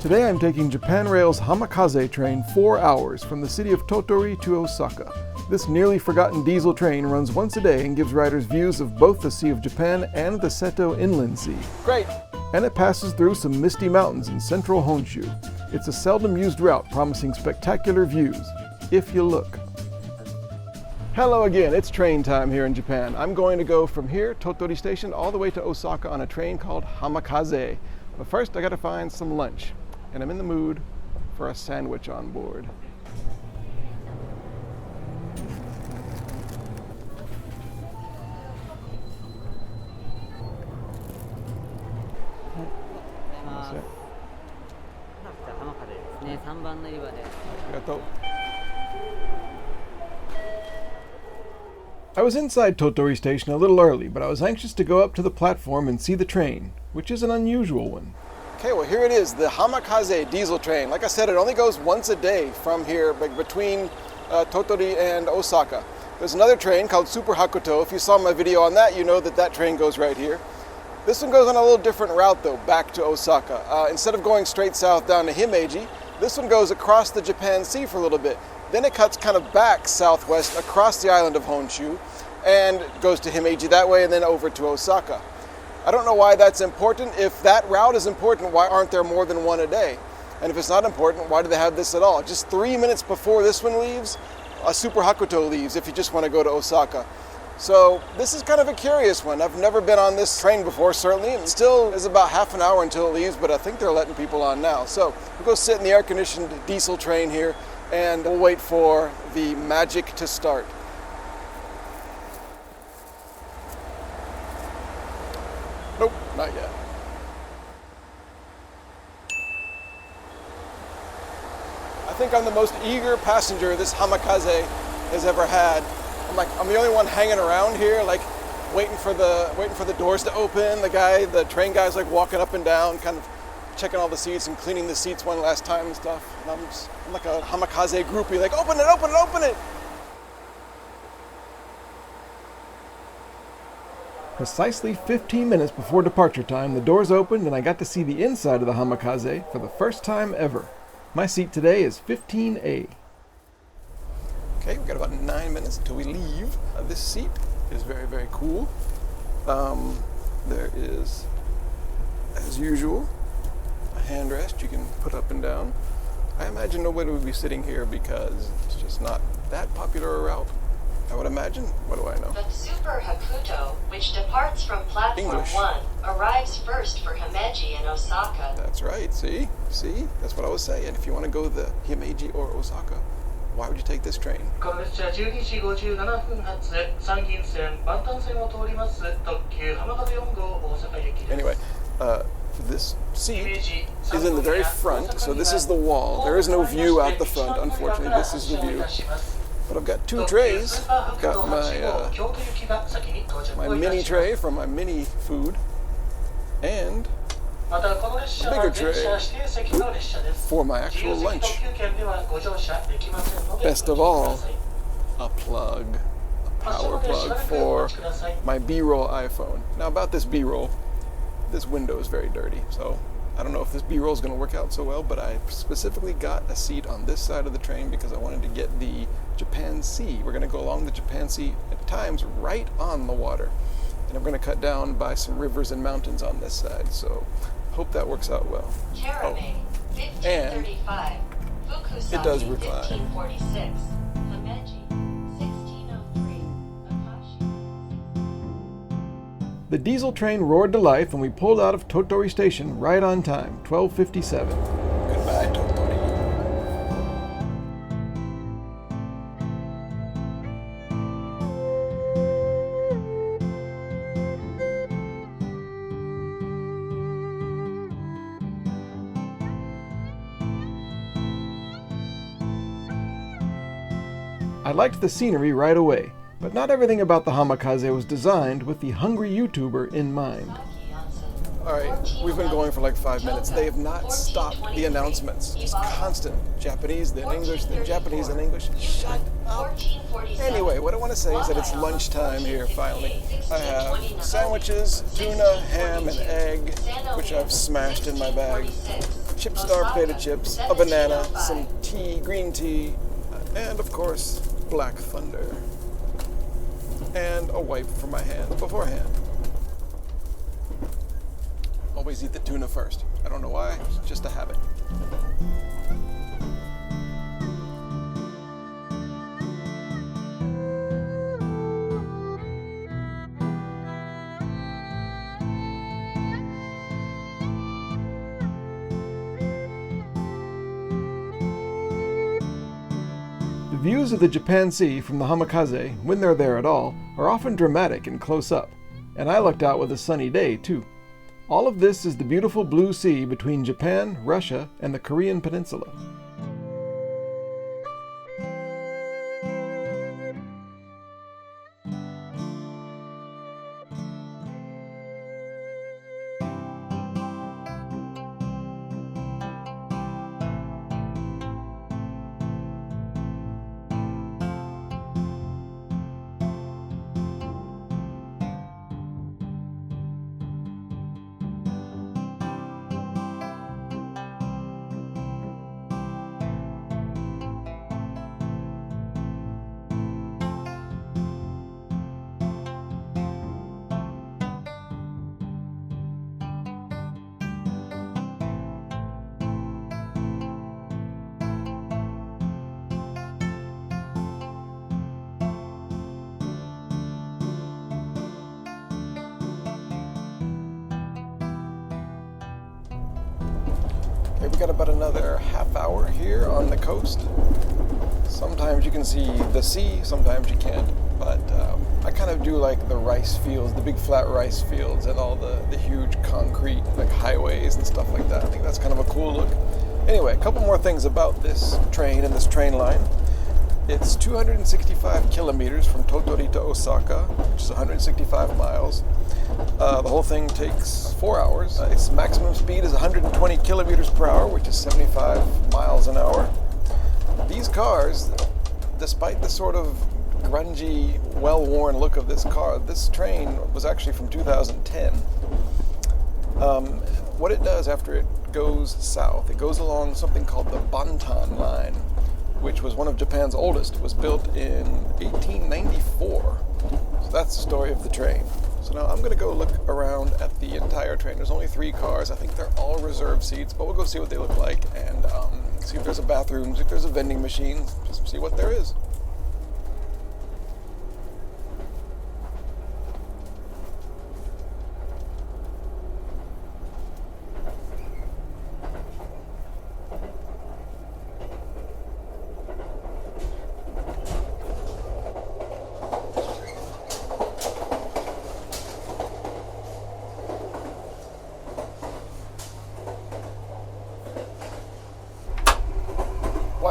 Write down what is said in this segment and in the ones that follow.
Today I'm taking Japan Rail's Hamakaze train 4 hours from the city of Tottori to Osaka. This nearly forgotten diesel train runs once a day and gives riders views of both the Sea of Japan and the Seto Inland Sea. Great! And it passes through some misty mountains in central Honshū. It's a seldom used route promising spectacular views, if you look. Hello again, it's train time here in Japan. I'm going to go from here, Tottori Station, all the way to Osaka on a train called Hamakaze. But first I gotta find some lunch, and I'm in the mood for a sandwich on board. I was inside Tottori Station a little early, but I was anxious to go up to the platform and see the train, which is an unusual one. Okay, well here it is, the Hamakaze diesel train. Like I said, it only goes once a day from here, between Tottori and Osaka. There's another train called Super Hakuto. If you saw my video on that, you know that that train goes right here. This one goes on a little different route though, back to Osaka. Instead of going straight south down to Himeji, this one goes across the Japan Sea for a little bit. Then it cuts kind of back southwest across the island of Honshū and goes to Himeji that way and then over to Osaka. I don't know why that's important. If that route is important, why aren't there more than one a day? And if it's not important, why do they have this at all? Just 3 minutes before this one leaves, a Super Hakuto leaves if you just want to go to Osaka. So this is kind of a curious one. I've never been on this train before, certainly. It still is about half an hour until it leaves, but I think they're letting people on now. So we'll go sit in the air-conditioned diesel train here and we'll wait for the magic to start. Nope, not yet. I think I'm the most eager passenger this Hamakaze has ever had. I'm the only one hanging around here, like waiting for the doors to open. The train guy's like walking up and down, kind of checking all the seats and cleaning the seats one last time and stuff. And I'm like a Hamakaze groupie, like open it, open it, open it! Precisely 15 minutes before departure time, the doors opened and I got to see the inside of the Hamakaze for the first time ever. My seat today is 15A. Okay, we've got about 9 minutes until we leave. This seat is very, very cool. There is, as usual, a handrest you can put up and down. I imagine nobody would be sitting here because it's just not that popular a route, I would imagine. What do I know? But Super Hakuto, which departs from platform English. 1, arrives first for Himeji and Osaka. That's right, see? That's what I was saying. If you want to go to the Himeji or Osaka, why would you take this train? Anyway, this seat is in the very front, so this is the wall. There is no view out the front, unfortunately. This is the view. But I've got 2 trays. I've got my mini tray for my mini food, and a bigger tray for my actual lunch. Best of all, a power plug for my B-roll iPhone. Now about this B-roll, this window is very dirty, so I don't know if this B-roll is going to work out so well, but I specifically got a seat on this side of the train because I wanted to get the Japan Sea. We're going to go along the Japan Sea at times right on the water. And I'm going to cut down by some rivers and mountains on this side, so hope that works out well. And it does recline. 1546, Himeji, 1603, Akashi. The diesel train roared to life and we pulled out of Tottori Station right on time, 12:57. Goodbye, Tottori. I liked the scenery right away, but not everything about the Hamakaze was designed with the hungry YouTuber in mind. Alright, we've been going for like 5 minutes. They have not stopped the announcements. Just constant. Japanese, then English, then Japanese, then English. Shut up! Anyway, what I want to say is that it's lunchtime here, finally. I have sandwiches, tuna, ham, and egg, which I've smashed in my bag. chip star potato chips, a banana, some tea, green tea, and of course, Black Thunder. And a wipe for my hands beforehand. Always eat the tuna first. I don't know why, it's just a habit. The views of the Japan Sea from the Hamakaze, when they're there at all, are often dramatic and close up. And I looked out with a sunny day, too. All of this is the beautiful blue sea between Japan, Russia, and the Korean Peninsula. Okay, we got about another half hour here on the coast. Sometimes you can see the sea, sometimes you can't. But I kind of do like the rice fields, the big flat rice fields, and all the huge concrete like highways and stuff like that. I think that's kind of a cool look. Anyway, a couple more things about this train and this train line. It's 265 kilometers from Tottori to Osaka, which is 165 miles. The whole thing takes 4 hours. Its maximum speed is 120 kilometers per hour, which is 75 miles an hour. These cars, despite the sort of grungy, well-worn look of this car, this train was actually from 2010. What it does after it goes south, it goes along something called the Bantan Line, which was one of Japan's oldest. It was built in 1894. So that's the story of the train. So now I'm going to go look around at the entire train. There's only 3 cars. I think they're all reserved seats, but we'll go see what they look like and see if there's a bathroom, see if there's a vending machine, just see what there is.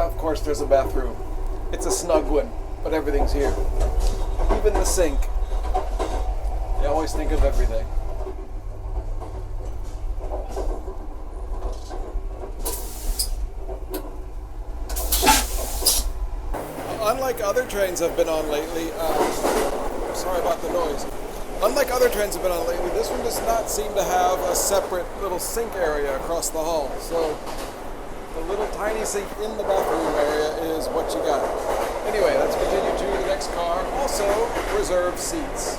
Of course there's a bathroom. It's a snug one, but everything's here. Even the sink. They always think of everything. Unlike other trains I've been on lately, sorry about the noise. Unlike other trains I've been on lately, this one does not seem to have a separate little sink area across the hall. So the little tiny sink in the bathroom area is what you got. Anyway, let's continue to the next car. Also, reserved seats.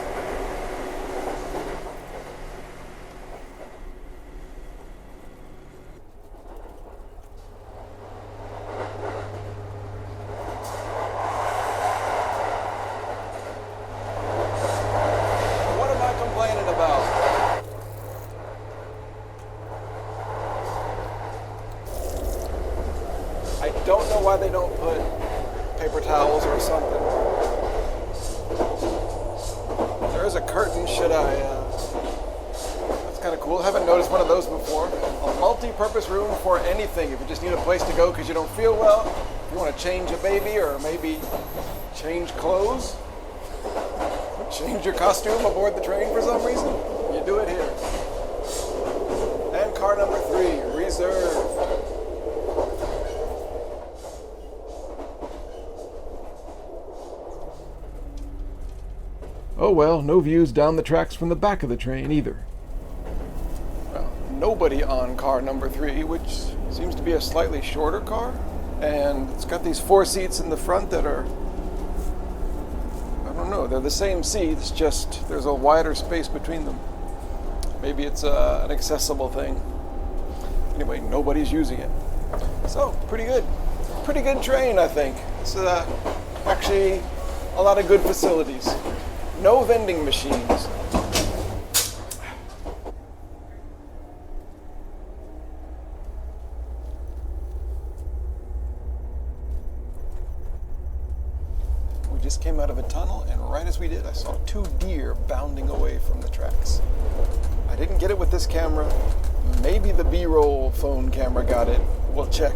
What am I complaining about? I don't know why they don't put paper towels or something. There is a curtain, should I? That's kind of cool. I haven't noticed one of those before. A multi-purpose room for anything. If you just need a place to go because you don't feel well, if you want to change a baby or maybe change clothes, change your costume aboard the train for some reason, you do it here. And car number 3, reserved. Oh well, no views down the tracks from the back of the train either. Well, nobody on car number 3, which seems to be a slightly shorter car. And it's got these 4 seats in the front that are, I don't know, they're the same seats, just there's a wider space between them. Maybe it's an accessible thing. Anyway, nobody's using it. So, pretty good. Pretty good train, I think. It's actually a lot of good facilities. No vending machines. We just came out of a tunnel, and right as we did, I saw 2 deer bounding away from the tracks. I didn't get it with this camera. Maybe the B-roll phone camera got it. We'll check.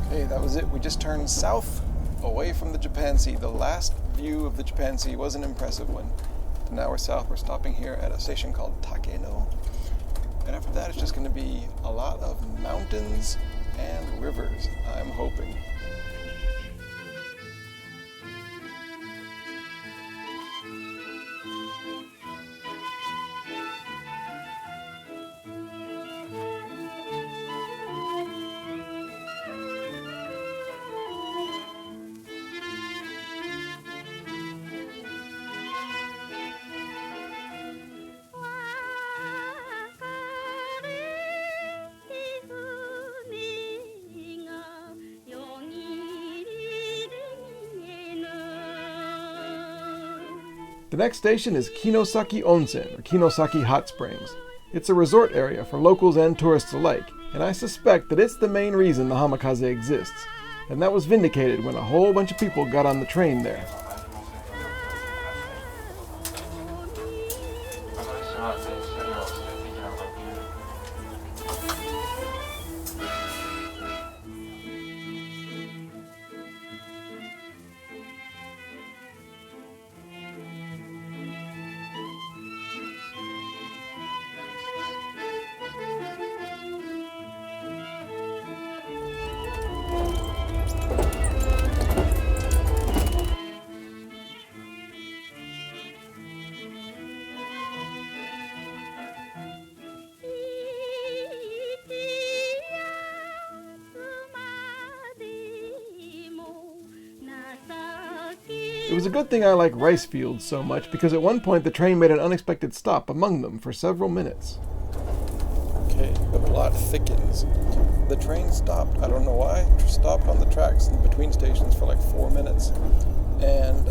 Okay, that was it. We just turned south away from the Japan Sea. The last view of the Japan Sea was an impressive one. Now we're south. We're stopping here at a station called Takeno. And after that, it's just going to be a lot of mountains and rivers, I'm hoping. The next station is Kinosaki Onsen, or Kinosaki Hot Springs. It's a resort area for locals and tourists alike, and I suspect that it's the main reason the Hamakaze exists. And that was vindicated when a whole bunch of people got on the train there. It was a good thing I like rice fields so much, because at one point the train made an unexpected stop among them for several minutes. Okay, the plot thickens. The train stopped, I don't know why, stopped on the tracks in between stations for like 4 minutes. And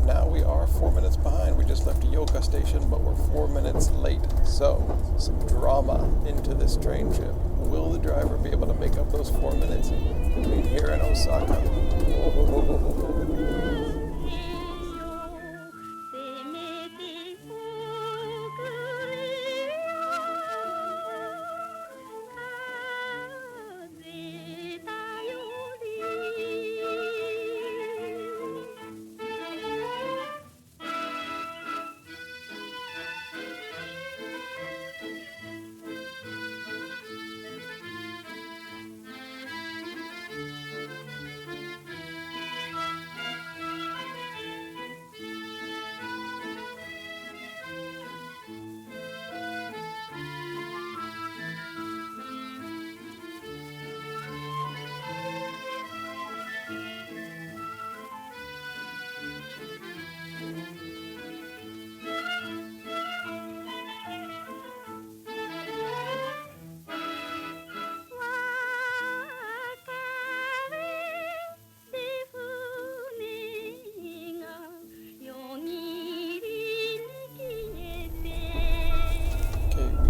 now we are 4 minutes behind. We just left Hyōgo station, but we're 4 minutes late. So, some drama into this train trip. Will the driver be able to make up those 4 minutes between here and Osaka?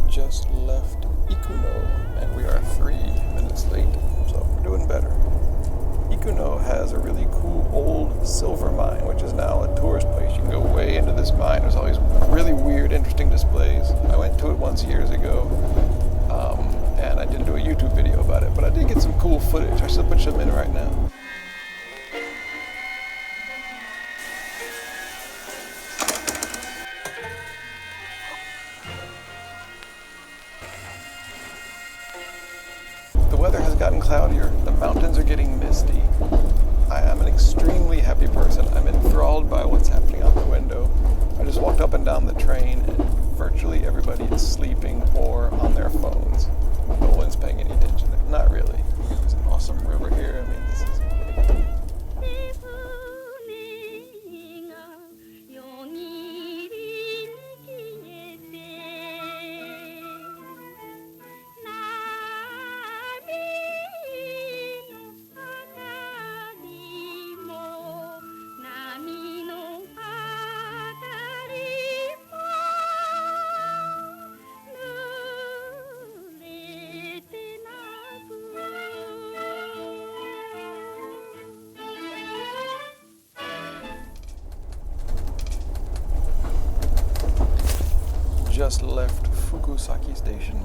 Just left Ikuno, and we are 3 minutes late, so we're doing better. Ikuno has a really cool old silver mine, which is now a tourist place. You can go way into this mine. There's all these really weird, interesting displays. I went to it once years ago, and I didn't do a YouTube video about it, but I did get some cool footage. I should put some in right now. cloudier. The mountains are getting misty. I am an extremely happy person. I'm enthralled by what's happening out the window. I just walked up and down the train and virtually everybody is sleeping or on their phones. No one's paying any attention. Not really. There's an awesome river here. I mean, this is great. Just left Fukusaki Station.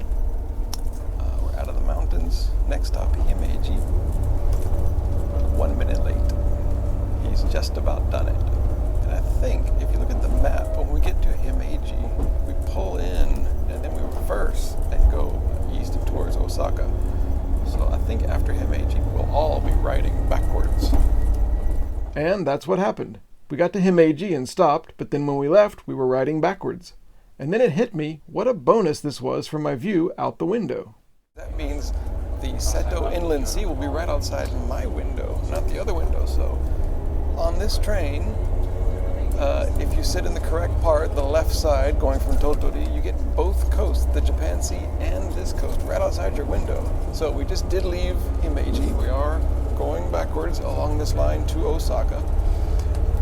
We're out of the mountains. Next stop, Himeji. 1 minute late. He's just about done it. And I think if you look at the map, when we get to Himeji, we pull in and then we reverse and go east towards Osaka. So I think after Himeji, we'll all be riding backwards. And that's what happened. We got to Himeji and stopped, but then when we left, we were riding backwards. And then it hit me what a bonus this was for my view out the window. That means the Seto Inland Sea will be right outside my window, not the other window. So on this train, if you sit in the correct part, the left side, going from Tottori, you get both coasts, the Japan Sea and this coast, right outside your window. So we just did leave Himeji. We are going backwards along this line to Osaka.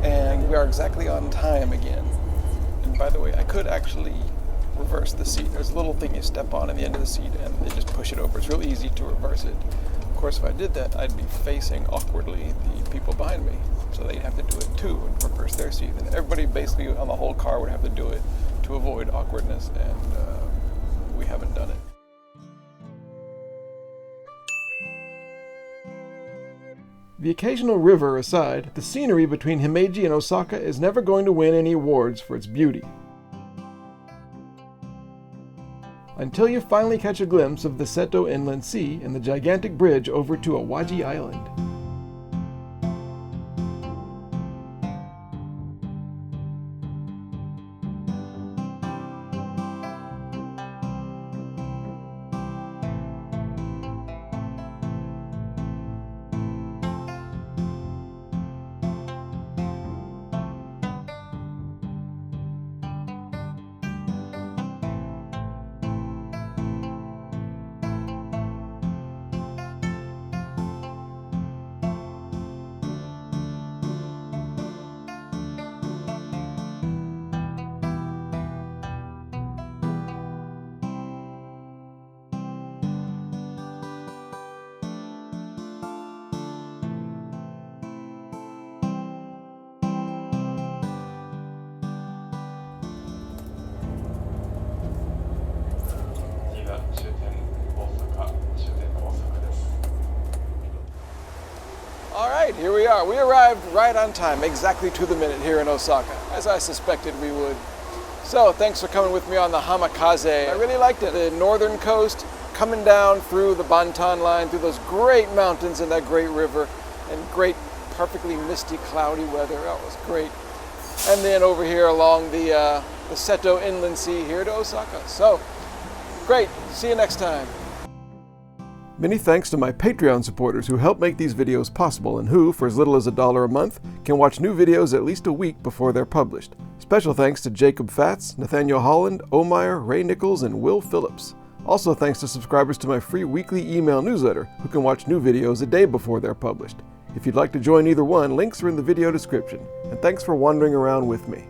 And we are exactly on time again. By the way, I could actually reverse the seat. There's a little thing you step on at the end of the seat and they just push it over. It's real easy to reverse it. Of course, if I did that, I'd be facing awkwardly the people behind me. So they'd have to do it too and reverse their seat. And everybody basically on the whole car would have to do it to avoid awkwardness, and we haven't done it. The occasional river aside, the scenery between Himeji and Osaka is never going to win any awards for its beauty. Until you finally catch a glimpse of the Seto Inland Sea and the gigantic bridge over to Awaji Island. Alright, here we are. We arrived right on time, exactly to the minute here in Osaka, as I suspected we would. So, thanks for coming with me on the Hamakaze. I really liked it. The northern coast, coming down through the Bantan Line, through those great mountains and that great river, and great, perfectly misty, cloudy weather. That was great. And then over here along the Seto Inland Sea here to Osaka. So, great. See you next time. Many thanks to my Patreon supporters who help make these videos possible and who, for as little as $1 a month, can watch new videos at least a week before they're published. Special thanks to Jacob Fatz, Nathaniel Holland, Omeyer, Ray Nichols, and Will Phillips. Also thanks to subscribers to my free weekly email newsletter who can watch new videos a day before they're published. If you'd like to join either one, links are in the video description. And thanks for wandering around with me.